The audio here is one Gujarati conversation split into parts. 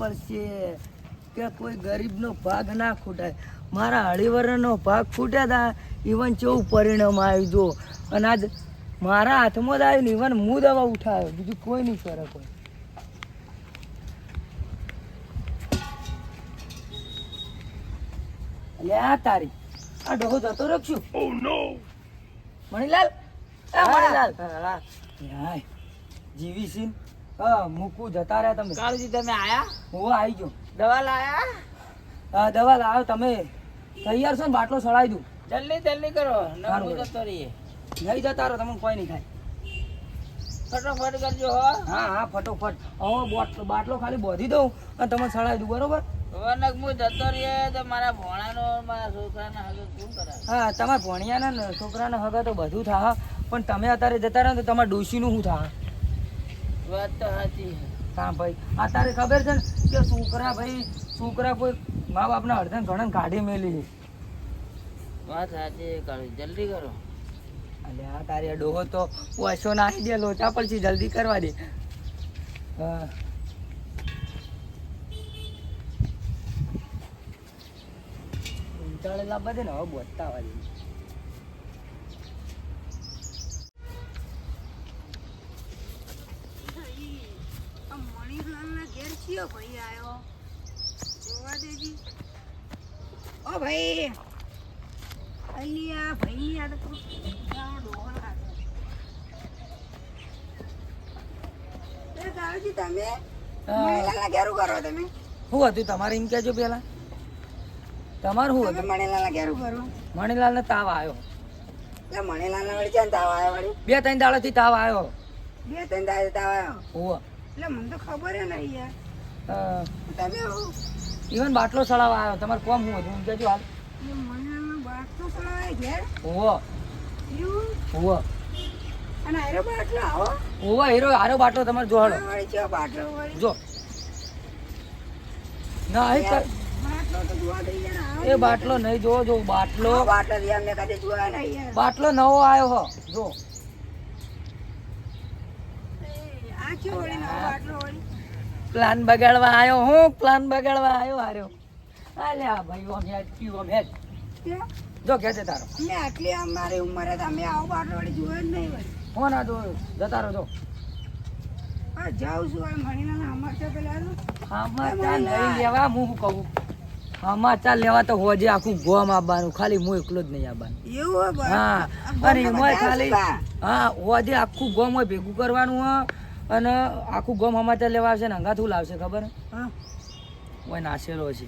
પડશે કે કોઈ ગરીબનો ભાગ ના ખૂટાય. મારા હળીવરનો ભાગ ખૂટ્યા હતા, ઇવન કેવું પરિણામ આવ્યું જો. અને આજ મારા હાથમાં જ આવ્યું ને ઇવન હું દવા ઉઠાવ્યો, બીજું કોઈ નહીં કરે કોઈ. એટલે આ તારી આ ડોહો જતો રખશું. મણીલાલ, મણીલાલ જીવી સિંહ મૂકું જતા રહ્યા તમે. કાળુજી તમે આયા? હું આવી ગયો. દવા લાયા? દવા લાવ્યો. તમે તૈયાર છો ને? બાટલો સળાવી દઉં. જલ્દી કરો, સારું. નવું જતો રહીએ. નહીં જતા રહો, તમને કોઈ નહીં થાય. ફટાફટ કરજો હો. હા ફટોફટ. હવે બાટલો ખાલી બોધી દઉં અને તમને સળાવી દઉં, બરોબર? વનક હું જતો રહીએ તો મારા ભોણાનો મારા છોકરાના હગે શું કરાય? હા, તમારા ભણિયાના ને છોકરાના હગા તો બધું થા, પણ તમે અત્યારે જતા રહો તો તમારા ડોશીનું શું થા? વાત તો સાચી. હા ભાઈ, અત્યારે ખબર છે ને કે છોકરા કોઈ મા બાપના અડધા ઘણા કાઢી મેલી. વાત સાચી કાળુજી, જલ્દી કરો. અલે આ તારી ડોહો તો ઓછો નાખી દે, લોચા પડશે, જલ્દી કરવા દે. હા ઉંચાળેલા બધે ને હવે બોતતા વાળી. મણીલાલના ઘેર કયો ભાઈ આવ્યો? જોવા દેજી. ઓ ભાઈ, અલિયા ભાઈ આ તો ડોહો લાગે. એ કાળજી તમે મણીલાલના ઘેર કરો તમે? શું હતું તમારે એમ કહેજો પેલા, તમારું શું તમે હતું? મણીલાલના ઘેર કરો? મણીલાલને તાવ આવ્યો. એટલે મણીલાલના વળી ક્યાં તાવ આવ્યો વળી? 2-3 દાડાથી તાવ આવ્યો. 2-3 દાડે તાવ આવ્યો? હોવ. એટલે મને તો ખબર નહીં યાર. તમે ઇવન બાટલો સળાવવા આવ્યો. તમારે કોમ શું હતું એમ કહેજો હાલ. મણીલાલનો બાટલો ચડાવે ઘેર? હોવ એવું? હોવ અને આયરો બાટલો આવો? હોવ આરો બાટલો તમારે જોડો. વળી ચો બાટલો વળી? જો ના બાટલો તો જોવા દઈ યાર. આવો એ બાટલો નહીં જોવો, જો બાટલો બાટલો થી અમને કદી જોયા નહીં યાર. બાટલો નવો આવ્યો હો જો. આ કેવો વળી નવો બાટલો વળી? પ્લાન બગાડવા આવ્યો હું, પ્લાન બગાડવા આવ્યો હાર્યો. અલ્યા ભાઈ ઓમ હેડ પીવો હેડ. ક્યાં? જો કે છે તારો અમે આટલી અમારી ઉંમરે તમે આવો બાટલો વળી જોયો જ નહીં વળી. ફોન આ દો જતા રહો. જો આ જાઉં છું આ મણીના અમારતા પેલા સમાચાર નહીં લેવા, હું શું કહું, સમાચાર લેવા તો હોજે આખું ગોમ આવવાનું, ખાલી હું એકલો જ નહીં આવવાનું. એવું હોય હા, અને એમાં ખાલી હા હોજે આખું ગોમ હોય ભેગું કરવાનું હોય, અને આખું ગોમ સમાચાર લેવા આવશે ને હંગાત શું લાવશે ખબર? હા ઓય નાશેલો છે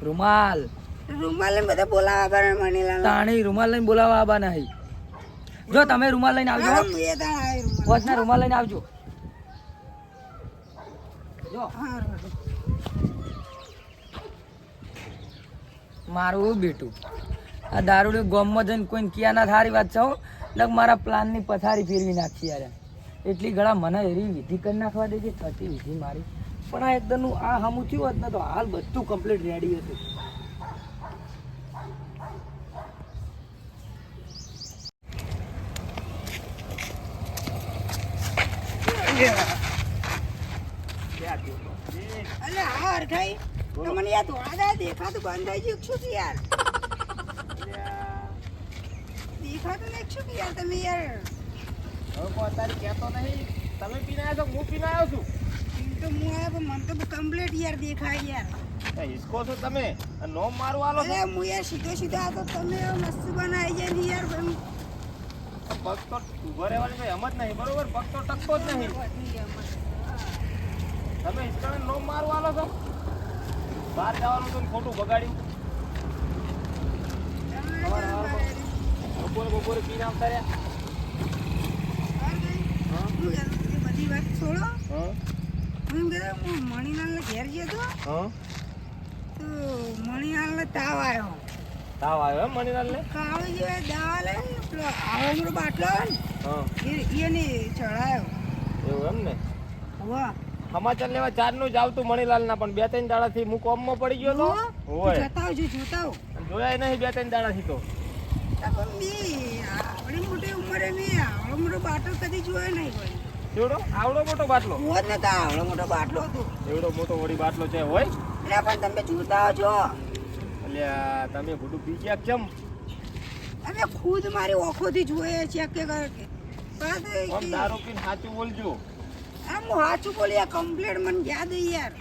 રૂમાલ. રૂમાલ ને બધા બોલાવા કરે મણીલા. તાણી રૂમાલ લઈને બોલાવવા આવવાના હઈ. જો તમે રૂમાલ લઈને આવજો, હોજના રૂમાલ લઈને આવજો. જો મારું બેટું આ દારૂડી ગોમમાં જઈને કોઈને કિયા ના થારી વાત છે. મારા પ્લાનની પથારી ફેરવી નાખી યાર. એટલી ઘણા મને એવી વિધિ કરી નાખવા દે છે, થતી વિધિ મારી. પણ આ એકદમનું આ હમું થયું હોત ને તો હાલ બધું કમ્પ્લીટ રેડી હતું. અલે હા હરખાઈ તમને યાર ધોળા દેખાતું બંધ થઈ ગયું શું છે યાર? દેખાતું નહીં શું કે યાર તમે યાર? હવે કોઈ તારી કહેતો નહીં. તમે પીને આવ્યા છો, હું પીને આવ્યો છું. તો હું આયા પણ મને તો કમ્પ્લીટ યાર દેખાય યાર. હિસકો છો તમે, નો મારું આલો છો. અરે હું યાર સીધો આ તો તમે મસ્ત બનાવી જાય ને યાર. પગ તો ઉભો રહેવાની કોઈ હિંમત નહીં, બરોબર? પગ તો ટકતો જ નહીં. તમે હિસકાને નો મારું આલો છો. બહાર જવાનું તો ખોટું બગાડ્યું. બપોરે પીને આવતા રહ્યા. બધી વાત છોડો. હા હું મણીલાલને ઘેર ગયો હતો હા તો મણીલાલને તાવ આવ્યો. તાવ આવ્યો એમ મણીલાલને? કાળો જે દવા લે પેલો આવમરો બાટલો આવે ને હા એને ચડાયો. એવું એમ ને? વાહ સમાચાર લેવા 4 નું જ આવતું મણીલાલના, પણ 2-3 દાડાથી હું કોમમાં પડી ગયો તો. હોય જોતા આવજો જોયા નહીં 2-3 દાડાથી તો. આવડી મોટી ઉંમરે મેં આવડો મોટો બાટલો કદી જોયો નહીં હોય. એવડો આવડો મોટો બાટલો મોજ નતા આવડો મોટો બાટલો હતો. એવડો મોટો વળી બાટલો છે હોય એટલે પણ તમે જોતા છો અલ્યા તમે બધું પી ગયા કેમ અમે ખુદ મારી ઓખોથી જોઈએ છે કે આમ દારૂ પીને સાચું બોલજો આમ હું સાચું બોલી કમ્પ્લેટ મને યાદ હે યાર.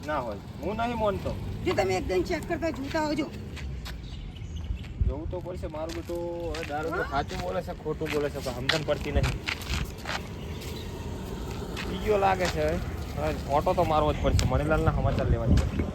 ના હોય હું નહીં માનતો જો તમે એકદમ ચેક કરતા જોતા હોજો. જોવું તો પડશે મારું બેટું હવે દારૂ તો સાચું બોલે છે ખોટું બોલે છે પણ સમજણ પડતી નથી બીજો લાગે છે હવે ઓટો તો મારવો જ પડશે મણીલાલના સમાચાર લેવાની પડશે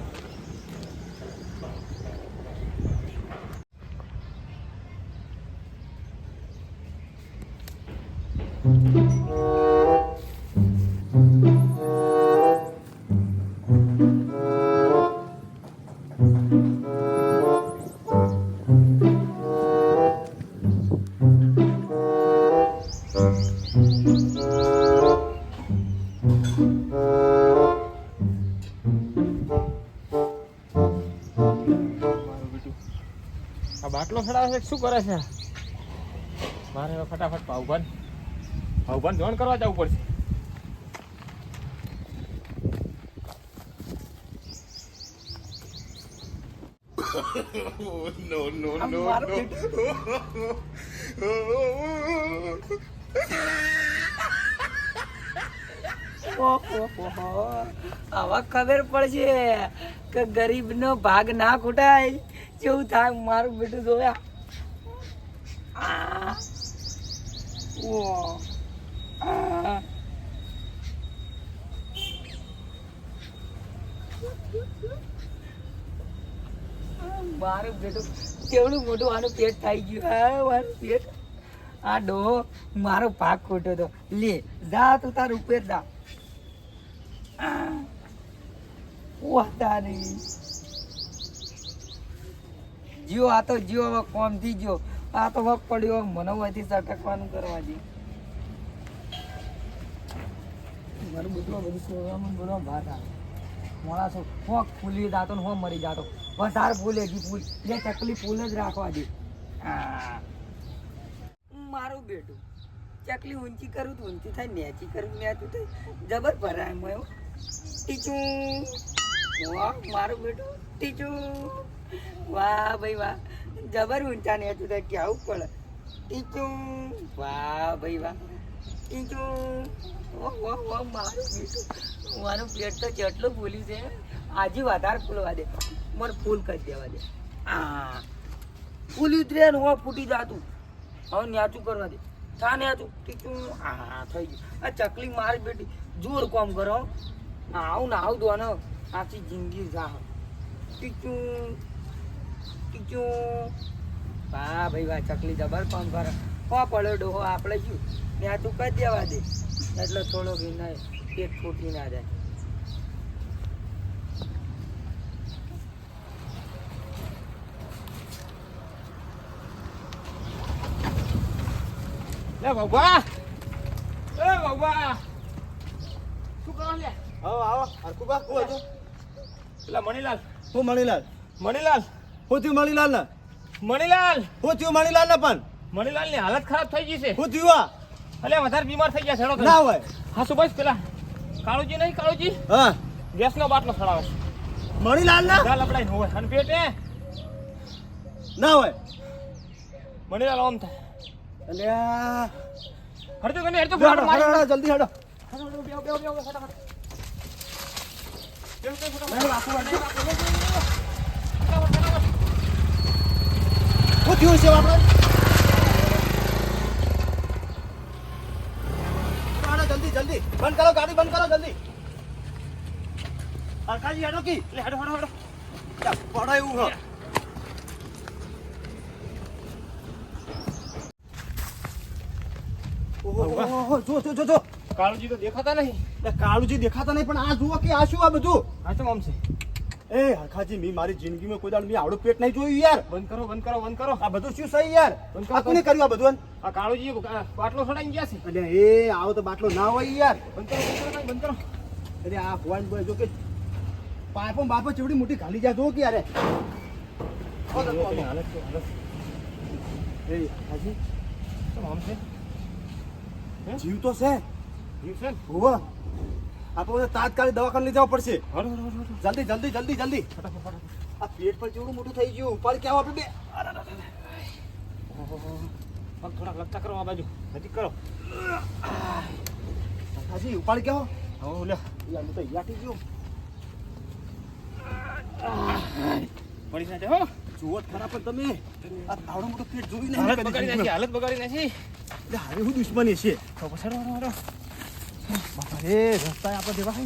આ બાટલો ફડાવે છે શું કરે છે મારે હવે ફટાફટ ભાવભાન જોણ કરવા જવું પડશે આવા ખબર પડશે કે ગરીબ નો ભાગ ના ખૂટાય કેવું થાય મારું બેટું જોયા મારું બેટું કેવડું મોટું આનું પેટ થઈ ગયું મારું પેટ આ ડોહો મારો ભાગ ખોટો હતો લે જા તું તાર ઉપર જા જીઓ આ તો જીઓ હવે કોમ થી ગયો આ તો વખ પડ્યો મને વહીથી સટકવાનું કરવા દે મારું બધું સોવામાં બધો ભાત આવે માણસો હોક ફૂલી જાતો ને હો મરી જાતો વધારે ફૂલે જી ફૂલ જે ચકલી ફૂલ જ રાખવા દે મારું બેટું ચકલી ઊંચી કરું તો ઊંચી થાય નેચી કરું નેચું થાય જબર ભરાય એમ ટીચું વાહ મારું બેટું ટીચું વાહ ભાઈ વાહ જબર ઊંચા નેચું થાય કેવું પડે ટીચું વાહ ભાઈ વાહ ટીચું મારું બેટું મારું પેટ તો જેટલું ફૂલ્યું છે આજે વધારે ફૂલવા દે મને ફૂલ કરી દેવા દે ફૂલ્યું ત્રે ને ફૂટી જાતું હવે ન્યાચું કરવા દે થા ન્યાચું ટીચું થઈ ગયું આ ચકલી મારી બેટી જોર કોમ કરો આવું ને આવું દો ને આખી જિંદગી જા ટીચું ટીચું વાહ ભાઈ વાહ ચકલી જબર કોમ કરે હો પડ્યો ડોહો આપણે શું ન્યાચું કરી દેવા દે એટલે થોડો નહીં પેટ ફૂટી ના જાય લે બાબા એ બાબા શું કરો લે આવો હરકુબા કો હજુ પેલા મણીલાલ હું મણીલાલ મણીલાલ હું થયું મણીલાલ ને મણીલાલ હું થયું મણીલાલ ને પણ મણીલાલ ની હાલત ખરાબ થઈ ગઈ છે હું થયું આ અલે વધારે બીમાર થઈ ગયા છેડો ના હોય હા સુભાષ પેલા કાળુજી નહીં કાળુજી હા ગેસ નો બાટલો સડાવે છે મણીલાલ ના દાલ લપડાઈ હોય અને પેટે ના હોય મણીલાલ ઓમ થાય અલ્યા હરજો ગમે હરજો હેડો હેડો જલ્દી હેડો હું થયું છે આપણે જલ્દી જલ્દી બંધ કરો ગાડી બંધ કરો જલ્દી અરકાજી હેડો કી હેડો હેડો હેડો પડો એવું હો ઓહો જો જો જો જો કાળુજી તો દેખાતા નહીં કાળુજી દેખાતા નહીં પણ આ જુઓ કે આ શું આ બધું હા તો આમ છે એ હરખાજી મેં મારી જિંદગીમાં કોઈ દાડ મેં આવડું પેટ નહીં જોયું યાર બંધ કરો બંધ કરો બંધ કરો આ બધું શું સહી યાર આ કોને કર્યું આ બધું આ કાળુજી બાટલો સડાઈ ગયા છે એટલે એ આવો તો બાટલો ના હોય યાર બંધ કરો બંધ કરો એટલે આ ભગવાન બોય જો કે પાઇપો બાપો ચેવડી મોટી ઘાલી જાય જો કે યાર હાલત છે હાલત એ હાજી શું આમ છે જીવ તો છે જીવ છે ને? હોવા આપણે તાત્કાલિક દવાખાને લઈ જવા પડશે હળો, હળો, હળો, હળો. જલ્દી જલ્દી જલ્દી જલ્દી ફટાફટ, ફટાફટ. આ પેટ પર જેવડું મોટું થઈ ગયું ઉપાડ કે આવો આપણે બે ઓહો, પગ થોડાક લગતા કરો આ બાજુ નજીક કરો. હાજી ઉપાડ કે આવો હો લ્યો. યાર હું તો યાટી ગયો પડી ના જાય હો. જુઓ જ ખરા પણ તમે આ આવડો મોટો પેટ જોઈ નહીં હાલત કદી બગાડી નાખી, હાલત બગાડી નાખી. એટલે હારે હું દુશ્મની છે તો પછી હળો, હળો, હળો. બાપા રે રસ્તા આપણે દેવા હે